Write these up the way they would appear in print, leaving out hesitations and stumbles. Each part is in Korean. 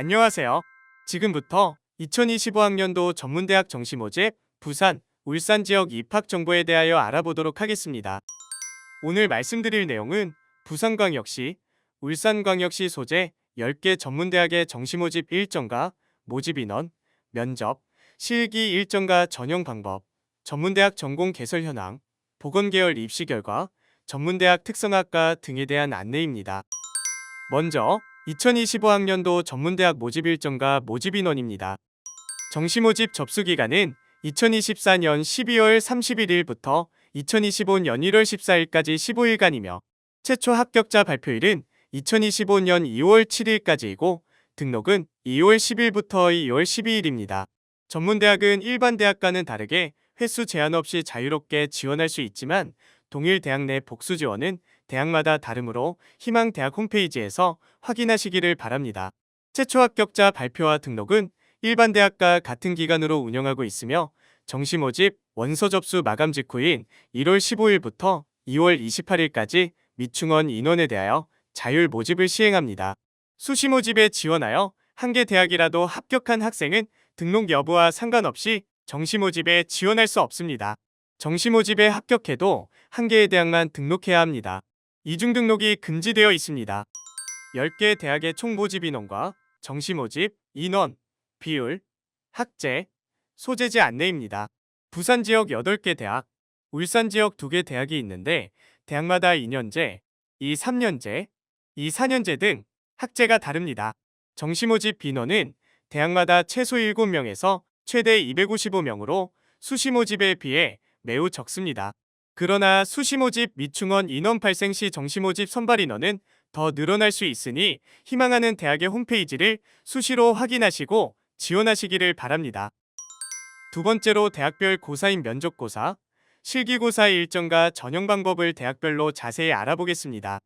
안녕하세요. 지금부터 2025학년도 전문대학 정시 모집 부산, 울산 지역 입학 정보에 대하여 알아보도록 하겠습니다. 오늘 말씀드릴 내용은 부산광역시, 울산광역시 소재 10개 전문대학의 정시 모집 일정과 모집 인원, 면접, 실기 일정과 전형 방법, 전문대학 전공 개설 현황, 보건계열 입시 결과, 전문대학 특성학과 등에 대한 안내입니다. 먼저 2025학년도 전문대학 모집 일정과 모집 인원입니다. 정시 모집 접수 기간은 2024년 12월 31일부터 2025년 1월 14일까지 15일간이며 최초 합격자 발표일은 2025년 2월 7일까지이고 등록은 2월 10일부터 2월 12일입니다. 전문대학은 일반 대학과는 다르게 횟수 제한 없이 자유롭게 지원할 수 있지만 동일 대학 내 복수 지원은 대학마다 다르므로 희망대학 홈페이지에서 확인하시기를 바랍니다. 최초 합격자 발표와 등록은 일반 대학과 같은 기간으로 운영하고 있으며 정시 모집 원서 접수 마감 직후인 1월 15일부터 2월 28일까지 미충원 인원에 대하여 자율 모집을 시행합니다. 수시 모집에 지원하여 한 개 대학이라도 합격한 학생은 등록 여부와 상관없이 정시 모집에 지원할 수 없습니다. 정시 모집에 합격해도 한 개의 대학만 등록해야 합니다. 이중 등록이 금지되어 있습니다. 10개 대학의 총 모집 인원과 정시 모집 인원, 비율, 학제, 소재지 안내입니다. 부산 지역 8개 대학, 울산 지역 2개 대학이 있는데 대학마다 2년제, 3년제, 4년제 등 학제가 다릅니다. 정시 모집 인원은 대학마다 최소 7명에서 최대 255명으로 수시 모집에 비해 매우 적습니다. 그러나 수시 모집 미충원 인원 발생 시 정시 모집 선발 인원은 더 늘어날 수 있으니 희망하는 대학의 홈페이지를 수시로 확인하시고 지원하시기를 바랍니다. 두 번째로 대학별 고사인 면접고사, 실기고사 일정과 전형 방법을 대학별로 자세히 알아보겠습니다.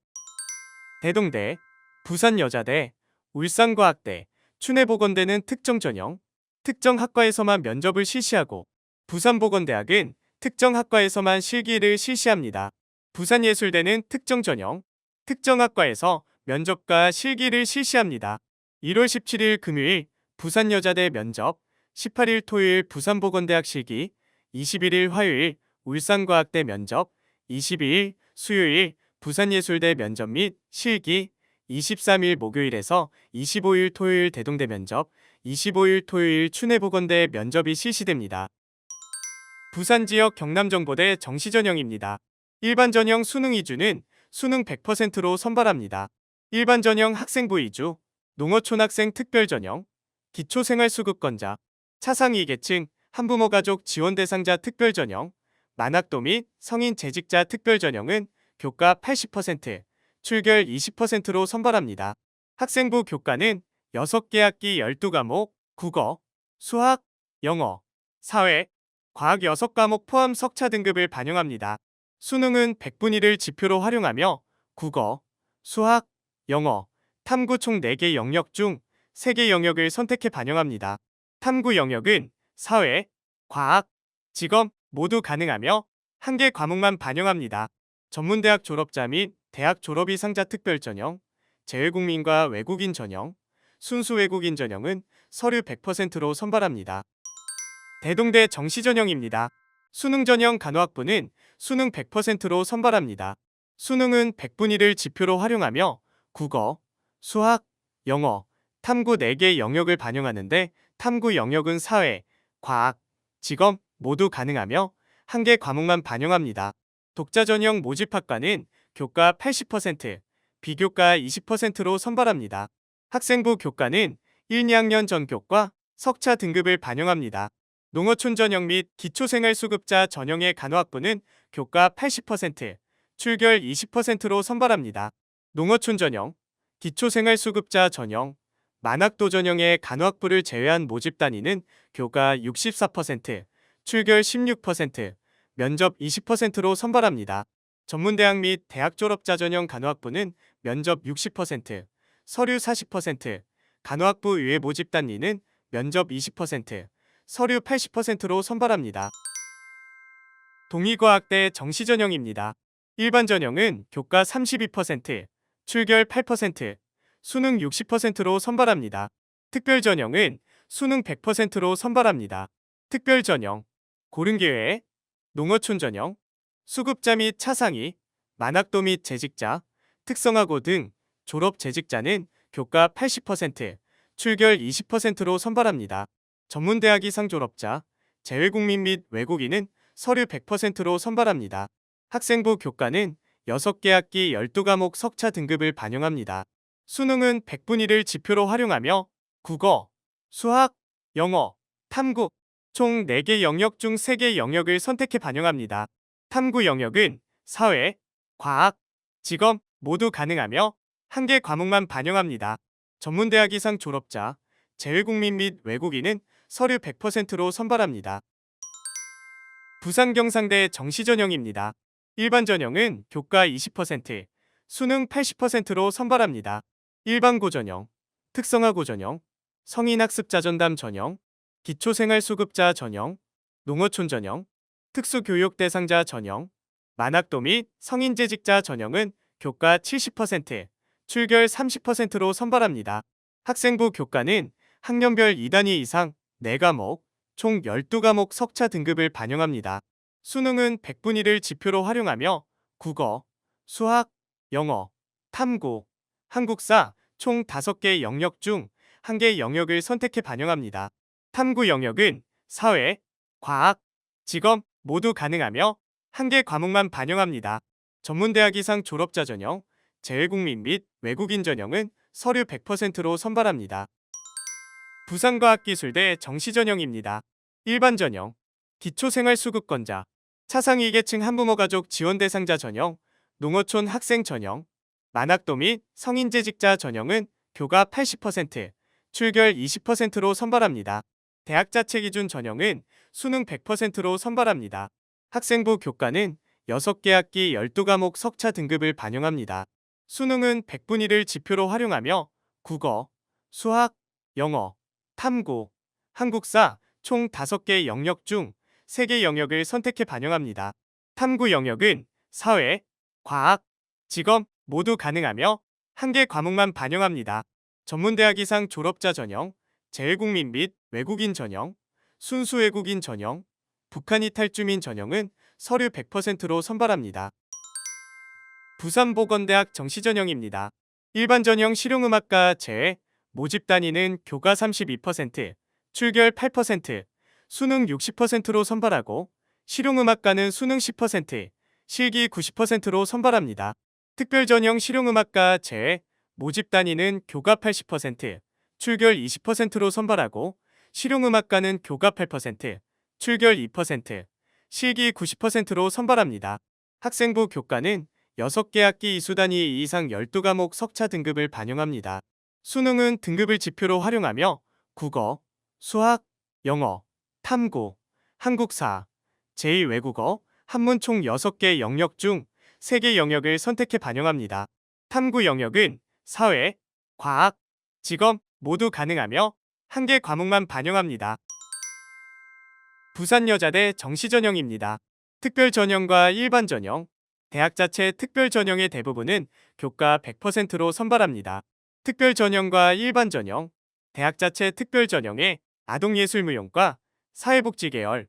대동대, 부산여자대, 울산과학대, 춘해보건대는 특정 전형, 특정 학과에서만 면접을 실시하고 부산보건대학은 특정 학과에서만 실기를 실시합니다. 부산예술대는 특정 전형, 특정 학과에서 면접과 실기를 실시합니다. 1월 17일 금요일 부산여자대 면접, 18일 토요일 부산보건대학 실기, 21일 화요일 울산과학대 면접, 22일 수요일 부산예술대 면접 및 실기, 23일 목요일에서 25일 토요일 대동대 면접, 25일 토요일 춘해보건대 면접이 실시됩니다. 부산 지역 경남정보대 정시전형입니다. 일반 전형 수능 2주는 수능 100%로 선발합니다. 일반 전형 학생부 2주, 농어촌학생 특별전형, 기초생활수급권자, 차상 2계층, 한부모 가족 지원 대상자 특별전형, 만학도 및 성인 재직자 특별전형은 교과 80%, 출결 20%로 선발합니다. 학생부 교과는 6개 학기 12과목, 국어, 수학, 영어, 사회, 과학 6과목 포함 석차 등급을 반영합니다. 수능은 100분위를 지표로 활용하며 국어, 수학, 영어, 탐구 총 4개 영역 중 3개 영역을 선택해 반영합니다. 탐구 영역은 사회, 과학, 직업 모두 가능하며 1개 과목만 반영합니다. 전문대학 졸업자 및 대학 졸업이 상자 특별전형, 재외국민과 외국인 전형, 순수 외국인 전형은 서류 100%로 선발합니다. 대동대 정시전형입니다. 수능 전형 간호학부는 수능 100%로 선발합니다. 수능은 100분위를 지표로 활용하며 국어, 수학, 영어, 탐구 4개 영역을 반영하는데 탐구 영역은 사회, 과학, 직업 모두 가능하며 1개 과목만 반영합니다. 독자 전형 모집학과는 교과 80%, 비교과 20%로 선발합니다. 학생부 교과는 1, 2학년 전 교과, 석차 등급을 반영합니다. 농어촌 전형 및 기초생활수급자 전형의 간호학부는 교과 80%, 출결 20%로 선발합니다. 농어촌 전형, 기초생활수급자 전형, 만학도 전형의 간호학부를 제외한 모집 단위는 교과 64%, 출결 16%, 면접 20%로 선발합니다. 전문대학 및 대학 졸업자 전형 간호학부는 면접 60%, 서류 40%, 간호학부 의외 모집 단위는 면접 20%, 서류 80%로 선발합니다. 동의과학대 정시전형입니다. 일반 전형은 교과 32%, 출결 8%, 수능 60%로 선발합니다. 특별 전형은 수능 100%로 선발합니다. 특별 전형, 고른기회, 농어촌 전형, 수급자 및 차상위, 만학도 및 재직자, 특성화고 등 졸업 재직자는 교과 80%, 출결 20%로 선발합니다. 전문대학 이상 졸업자, 재외국민 및 외국인은 서류 100%로 선발합니다. 학생부 교과는 6개 학기 12과목 석차 등급을 반영합니다. 수능은 100분위 를 지표로 활용하며 국어, 수학, 영어, 탐구 총 4개 영역 중 3개 영역을 선택해 반영합니다. 탐구 영역은 사회, 과학, 직업 모두 가능하며 1개 과목만 반영합니다. 전문대학 이상 졸업자, 재외국민 및 외국인은 서류 100%로 선발합니다. 부산경상대 정시전형입니다. 일반 전형은 교과 20%, 수능 80%로 선발합니다. 일반고전형, 특성화고전형, 성인학습자전담 전형, 기초생활수급자 전형, 농어촌 전형, 특수교육 대상자 전형, 만학도 및 성인재직자 전형은 교과 70%, 출결 30%로 선발합니다. 학생부 교과는 학년별 2단위 이상 4과목, 총 12과목 석차 등급을 반영합니다. 수능은 100분위를 지표로 활용하며 국어, 수학, 영어, 탐구, 한국사 총 5개 영역 중 1개 영역을 선택해 반영합니다. 탐구 영역은 사회, 과학, 직업 모두 가능하며 1개 과목만 반영합니다. 전문대학 이상 졸업자 전형, 재외국민 및 외국인 전형은 서류 100%로 선발합니다. 부산과학기술대 정시전형입니다. 일반 전형, 기초생활수급권자, 차상위 계층 한부모 가족 지원 대상자 전형, 농어촌 학생 전형, 만학도 및 성인재직자 전형은 교과 80%, 출결 20%로 선발합니다. 대학 자체 기준 전형은 수능 100%로 선발합니다. 학생부 교과는 6개 학기 12과목 석차 등급을 반영합니다. 수능은 100분위를 지표로 활용하며 국어, 수학, 영어, 탐구, 한국사 총 5개 영역 중 3개 영역을 선택해 반영합니다. 탐구 영역은 사회, 과학, 직업 모두 가능하며 1개 과목만 반영합니다. 전문대학 이상 졸업자 전형, 재외국민 및 외국인 전형, 순수 외국인 전형, 북한 이탈주민 전형은 서류 100%로 선발합니다. 부산보건대학 정시전형입니다. 일반 전형 실용음악과 제외, 모집 단위는 교과 32%, 출결 8%, 수능 60%로 선발하고 실용음악과는 수능 10%, 실기 90%로 선발합니다. 특별전형 실용음악과 제외, 모집 단위는 교과 80%, 출결 20%로 선발하고 실용음악과는 교과 8%, 출결 2%, 실기 90%로 선발합니다. 학생부 교과는 6개 학기 이수 단위 이상 12과목 석차 등급을 반영합니다. 수능은 등급을 지표로 활용하며 국어, 수학, 영어, 탐구, 한국사, 제2외국어, 한문 총 6개 영역 중 3개 영역을 선택해 반영합니다. 탐구 영역은 사회, 과학, 직업 모두 가능하며 1개 과목만 반영합니다. 부산여자대 정시전형입니다. 특별전형과 일반전형, 대학 자체 특별전형의 대부분은 교과 100%로 선발합니다. 특별전형과 일반전형, 대학 자체 특별전형의 아동예술무용과 사회복지 계열,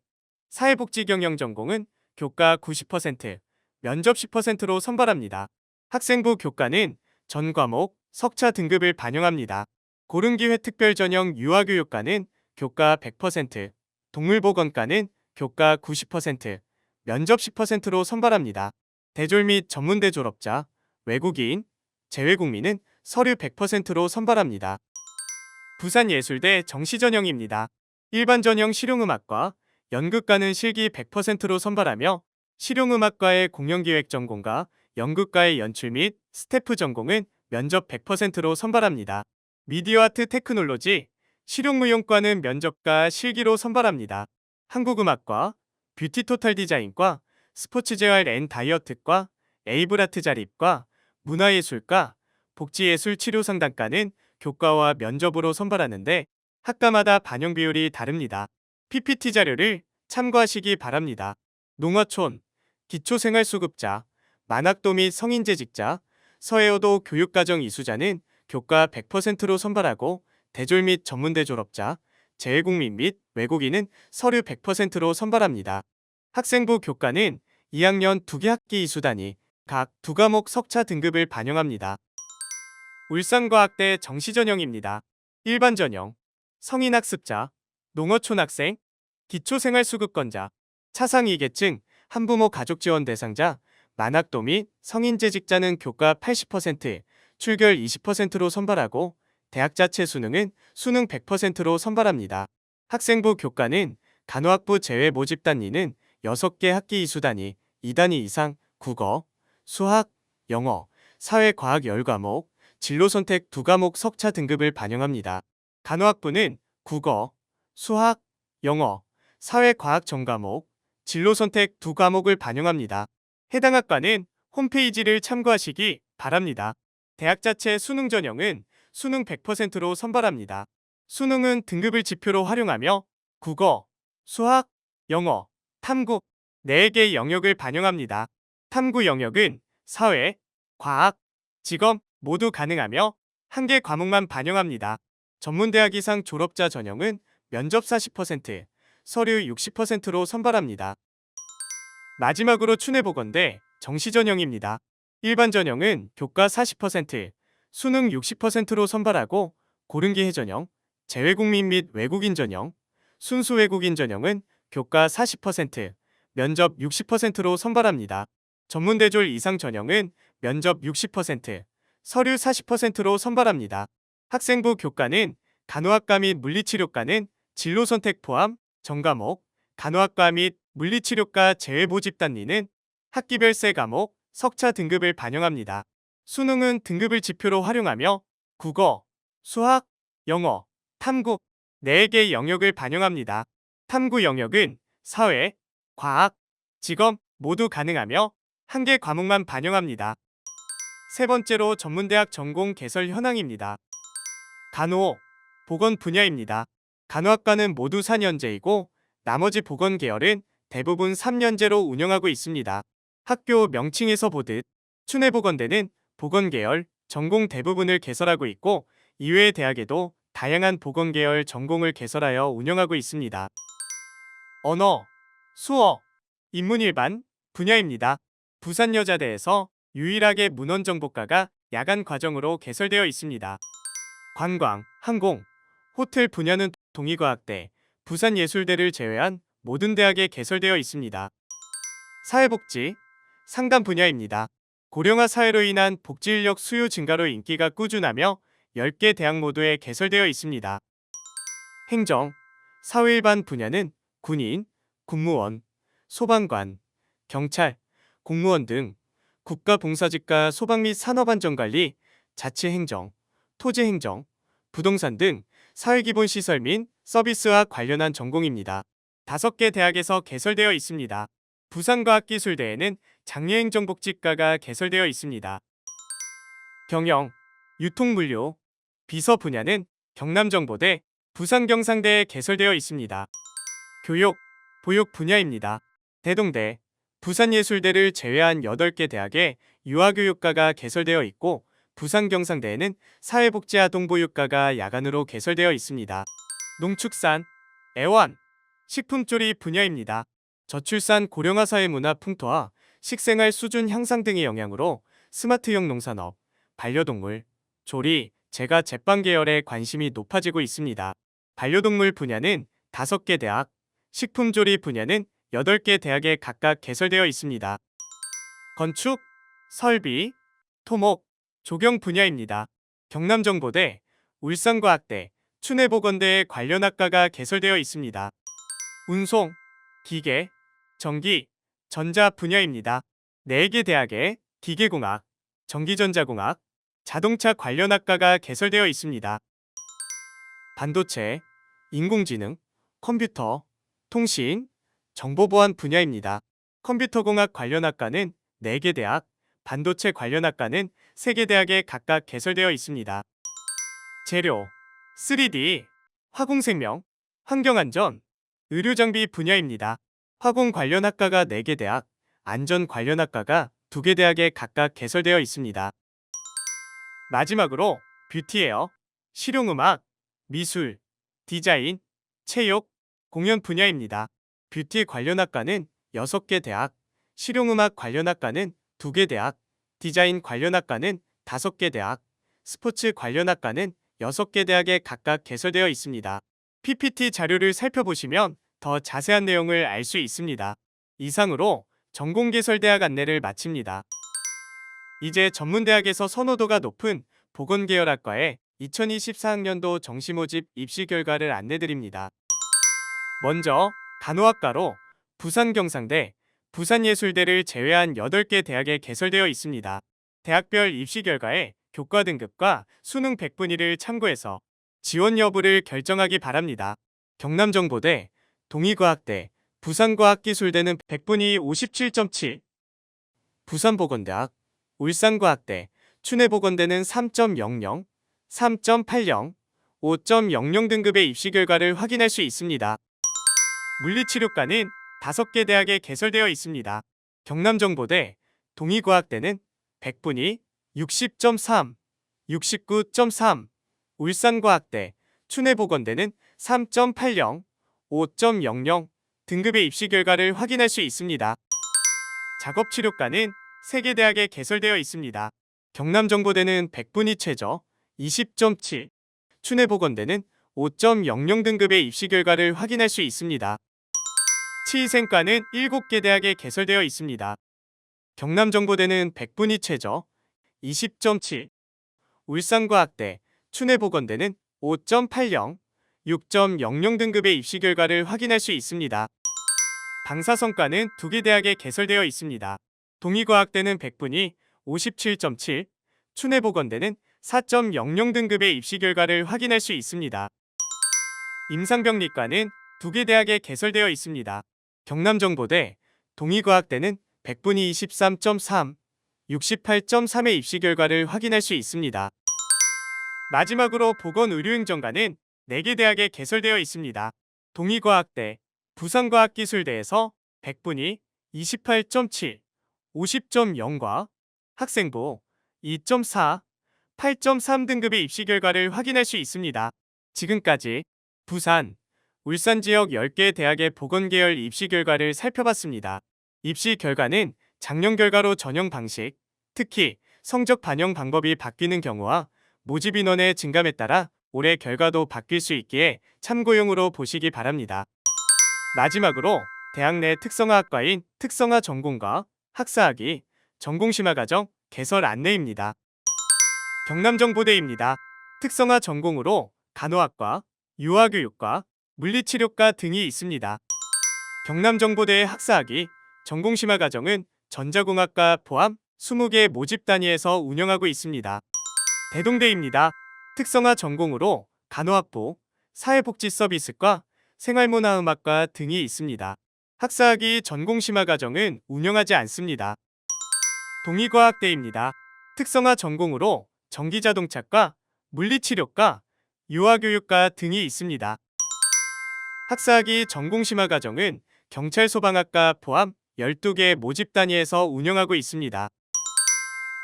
사회복지경영 전공은 교과 90%, 면접 10%로 선발합니다. 학생부 교과는 전 과목, 석차 등급을 반영합니다. 고른기회 특별전형 유아교육과는 교과 100%, 동물보건과는 교과 90%, 면접 10%로 선발합니다. 대졸 및 전문대 졸업자, 외국인, 재외국민은 서류 100%로 선발합니다. 부산예술대 정시전형입니다. 일반전형 실용음악과, 연극과는 실기 100%로 선발하며 실용음악과의 공연기획 전공과 연극과의 연출 및 스태프 전공은 면접 100%로 선발합니다. 미디어아트 테크놀로지, 실용무용과는 면접과 실기로 선발합니다. 한국음악과, 뷰티토탈 디자인과, 스포츠재활 앤 다이어트과, 에이블아트 자립과, 문화예술과, 복지예술 치료상담과는 교과와 면접으로 선발하는데 학과마다 반영 비율이 다릅니다. PPT 자료를 참고하시기 바랍니다. 농어촌, 기초생활수급자, 만학도 및 성인재직자, 서해오도 교육과정 이수자는 교과 100%로 선발하고 대졸 및 전문대 졸업자, 재외국민 및 외국인은 서류 100%로 선발합니다. 학생부 교과는 2학년 2개 학기 이수단위, 각 2과목 석차 등급을 반영합니다. 울산과학대 정시전형입니다. 일반 전형, 성인학습자, 농어촌학생, 기초생활수급권자, 차상위계층, 한부모 가족지원 대상자, 만학도 및 성인재직자는 교과 80%, 출결 20%로 선발하고 대학 자체 수능은 수능 100%로 선발합니다. 학생부 교과는 간호학부 제외 모집 단위는 6개 학기 이수단위, 2단위 이상, 국어, 수학, 영어, 사회과학 10과목, 진로선택 2과목 석차 등급을 반영합니다. 간호학부는 국어, 수학, 영어, 사회과학 전과목, 진로선택 2과목을 반영합니다. 해당 학과는 홈페이지를 참고하시기 바랍니다. 대학 자체 수능 전형은 수능 100%로 선발합니다. 수능은 등급을 지표로 활용하며 국어, 수학, 영어, 탐구 4개 영역을 반영합니다. 탐구 영역은 사회, 과학, 직업 모두 가능하며 1개 과목만 반영합니다. 전문대학 이상 졸업자 전형은 면접 40%, 서류 60%로 선발합니다. 마지막으로 춘해보건대 정시전형입니다. 일반 전형은 교과 40%, 수능 60%로 선발하고 고른기 해전형, 재외국민 및 외국인 전형, 순수 외국인 전형은 교과 40%, 면접 60%로 선발합니다. 전문대졸 이상 전형은 면접 60%, 서류 40%로 선발합니다. 학생부 교과는 간호학과 및 물리치료과는 진로선택 포함, 전과목, 간호학과 및 물리치료과 제외 모집 단위는 학기별 세 과목, 석차 등급을 반영합니다. 수능은 등급을 지표로 활용하며 국어, 수학, 영어, 탐구 4개 영역을 반영합니다. 탐구 영역은 사회, 과학, 직업 모두 가능하며 1개 과목만 반영합니다. 세 번째로 전문대학 전공 개설 현황입니다. 간호, 보건 분야입니다. 간호학과는 모두 4년제이고 나머지 보건 계열은 대부분 3년제로 운영하고 있습니다. 학교 명칭에서 보듯 춘해보건대는 보건 계열 전공 대부분을 개설하고 있고 이외의 대학에도 다양한 보건 계열 전공을 개설하여 운영하고 있습니다. 언어, 수어, 인문일반 분야입니다. 부산여자대에서 유일하게 문헌정보과가 야간 과정으로 개설되어 있습니다. 관광, 항공, 호텔 분야는 동의과학대, 부산예술대를 제외한 모든 대학에 개설되어 있습니다. 사회복지, 상담 분야입니다. 고령화 사회로 인한 복지인력 수요 증가로 인기가 꾸준하며 10개 대학 모두에 개설되어 있습니다. 행정, 사회일반 분야는 군인, 군무원, 소방관, 경찰, 공무원 등 국가봉사직과 소방 및 산업안전관리, 자치행정, 토지행정, 부동산 등 사회기본시설 및 서비스와 관련한 전공입니다. 5개 대학에서 개설되어 있습니다. 부산과학기술대에는 장려행정복지과가 개설되어 있습니다. 경영, 유통물류, 비서 분야는 경남정보대, 부산경상대에 개설되어 있습니다. 교육, 보육 분야입니다. 대동대, 부산예술대를 제외한 8개 대학에 유아교육과가 개설되어 있고 부산경상대에는 사회복지아동보육과가 야간으로 개설되어 있습니다. 농축산, 애완, 식품조리 분야입니다. 저출산 고령화 사회 문화 풍토화, 식생활 수준 향상 등의 영향으로 스마트형 농산업, 반려동물, 조리, 제과 제빵 계열에 관심이 높아지고 있습니다. 반려동물 분야는 5개 대학, 식품조리 분야는 8개 대학에 각각 개설되어 있습니다. 건축, 설비, 토목, 조경 분야입니다. 경남정보대, 울산과학대, 춘해보건대에 관련 학과가 개설되어 있습니다. 운송, 기계, 전기, 전자 분야입니다. 4개 대학에 기계공학, 전기전자공학, 자동차 관련 학과가 개설되어 있습니다. 반도체, 인공지능, 컴퓨터, 통신, 정보보안 분야입니다. 컴퓨터공학 관련 학과는 4개 대학, 반도체 관련 학과는 3개 대학에 각각 개설되어 있습니다. 재료, 3D, 화공생명, 환경안전, 의료장비 분야입니다. 화공 관련 학과가 4개 대학, 안전 관련 학과가 2개 대학에 각각 개설되어 있습니다. 마지막으로 뷰티웨어, 실용음악, 미술, 디자인, 체육, 공연 분야입니다. 뷰티 관련 학과는 6개 대학, 실용음악 관련 학과는 2개 대학, 디자인 관련 학과는 5개 대학, 스포츠 관련 학과는 6개 대학에 각각 개설되어 있습니다. PPT 자료를 살펴보시면 더 자세한 내용을 알 수 있습니다. 이상으로 전공개설대학 안내를 마칩니다. 이제 전문대학에서 선호도가 높은 보건계열학과의 2024학년도 정시모집 입시 결과를 안내드립니다. 먼저 간호학과로 부산경상대, 부산예술대를 제외한 8개 대학에 개설되어 있습니다. 대학별 입시 결과에 교과 등급과 수능 100분위를 참고해서 지원 여부를 결정하기 바랍니다. 경남정보대, 동의과학대, 부산과학기술대는 100분위 57.7, 부산보건대학, 울산과학대, 춘해보건대는 3.00, 3.80, 5.00 등급의 입시 결과를 확인할 수 있습니다. 물리치료과는 5개 대학에 개설되어 있습니다. 경남정보대, 동의과학대는 100분위 60.3, 69.3, 울산과학대, 춘해보건대는 3.80, 5.00 등급의 입시 결과를 확인할 수 있습니다. 작업치료과는 3개 대학에 개설되어 있습니다. 경남정보대는 100분위 최저 20.7, 춘해보건대는 5.00 등급의 입시 결과를 확인할 수 있습니다. 치의생과는 7개 대학에 개설되어 있습니다. 경남정보대는 100분위 최저 20.7, 울산과학대, 춘해보건대는 5.80, 6.00 등급의 입시 결과를 확인할 수 있습니다. 방사선과는 2개 대학에 개설되어 있습니다. 동의과학대는 100분위 57.7, 춘해보건대는 4.00 등급의 입시 결과를 확인할 수 있습니다. 임상병리과는 2개 대학에 개설되어 있습니다. 경남정보대, 동의과학대는 100분위 23.3, 68.3의 입시 결과를 확인할 수 있습니다. 마지막으로 보건의료행정과는 4개 대학에 개설되어 있습니다. 동의과학대, 부산과학기술대에서 100분위 28.7, 50.0과 학생부 2.4, 8.3 등급의 입시 결과를 확인할 수 있습니다. 지금까지 부산, 울산 지역 10개 대학의 보건계열 입시 결과를 살펴봤습니다. 입시 결과는 작년 결과로 전형 방식, 특히 성적 반영 방법이 바뀌는 경우와 모집 인원의 증감에 따라 올해 결과도 바뀔 수 있기에 참고용으로 보시기 바랍니다. 마지막으로 대학 내 특성화학과인 특성화 전공과 학사학위, 전공심화과정 개설 안내입니다. 경남정보대입니다. 특성화 전공으로 간호학과, 유아교육과, 물리치료과 등이 있습니다. 경남정보대의 학사학위, 전공심화과정은 전자공학과 포함 20개 모집 단위에서 운영하고 있습니다. 대동대입니다. 특성화 전공으로 간호학부, 사회복지서비스과, 생활문화음악과 등이 있습니다. 학사학위 전공심화과정은 운영하지 않습니다. 동의과학대입니다. 특성화 전공으로 전기자동차과, 물리치료과, 유아교육과 등이 있습니다. 학사학위 전공심화과정은 경찰소방학과 포함 12개 모집 단위에서 운영하고 있습니다.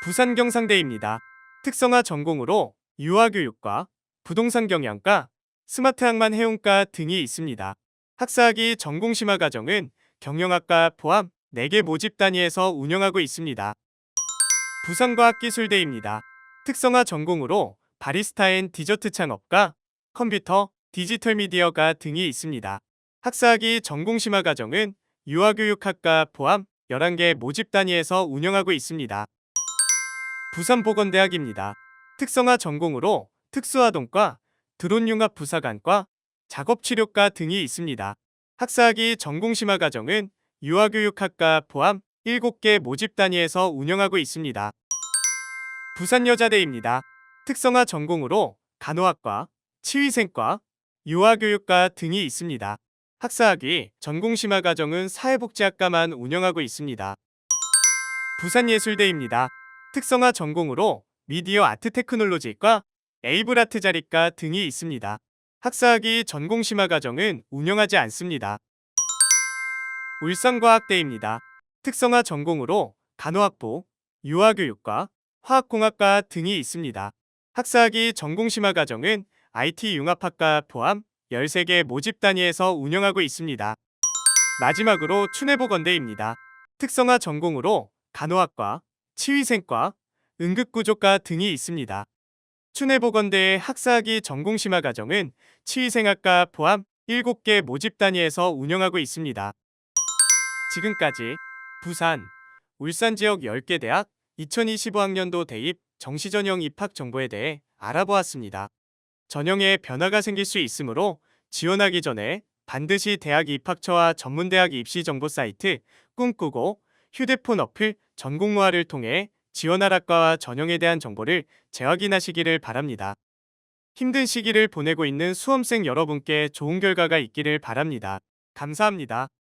부산경상대입니다. 특성화 전공으로 유아교육과, 부동산경영과, 스마트항만 해운과 등이 있습니다. 학사학위 전공심화과정은 경영학과 포함 4개 모집 단위에서 운영하고 있습니다. 부산과학기술대입니다. 특성화 전공으로 바리스타 앤 디저트 창업과, 컴퓨터, 디지털 미디어가 등이 있습니다. 학사학위 전공심화과정은 유아교육학과 포함 11개 모집 단위에서 운영하고 있습니다. 부산보건대학입니다. 특성화 전공으로 특수아동과, 드론융합부사관과, 작업치료과 등이 있습니다. 학사학위 전공심화과정은 유아교육학과 포함 7개 모집 단위에서 운영하고 있습니다. 부산여자대입니다. 특성화 전공으로 간호학과, 치위생과, 유아교육과 등이 있습니다. 학사학위 전공심화과정은 사회복지학과만 운영하고 있습니다. 부산예술대입니다. 특성화 전공으로 미디어 아트 테크놀로지과, 에이블 아트 자리과 등이 있습니다. 학사학위 전공심화과정은 운영하지 않습니다. 울산과학대입니다. 특성화 전공으로 간호학부, 유아교육과, 화학공학과 등이 있습니다. 학사학위 전공심화과정은 IT 융합학과 포함 13개 모집 단위에서 운영하고 있습니다. 마지막으로 춘해보건대입니다. 특성화 전공으로 간호학과, 치위생과, 응급구조과 등이 있습니다. 춘해보건대의 학사학위 전공심화 과정은 치위생학과 포함 7개 모집 단위에서 운영하고 있습니다. 지금까지 부산, 울산 지역 10개 대학 2025학년도 대입 정시전형 입학 정보에 대해 알아보았습니다. 전형에 변화가 생길 수 있으므로 지원하기 전에 반드시 대학 입학처와 전문대학 입시 정보 사이트 꿈꾸고 휴대폰 어플 전공모아를 통해 지원할 학과와 전형에 대한 정보를 재확인하시기를 바랍니다. 힘든 시기를 보내고 있는 수험생 여러분께 좋은 결과가 있기를 바랍니다. 감사합니다.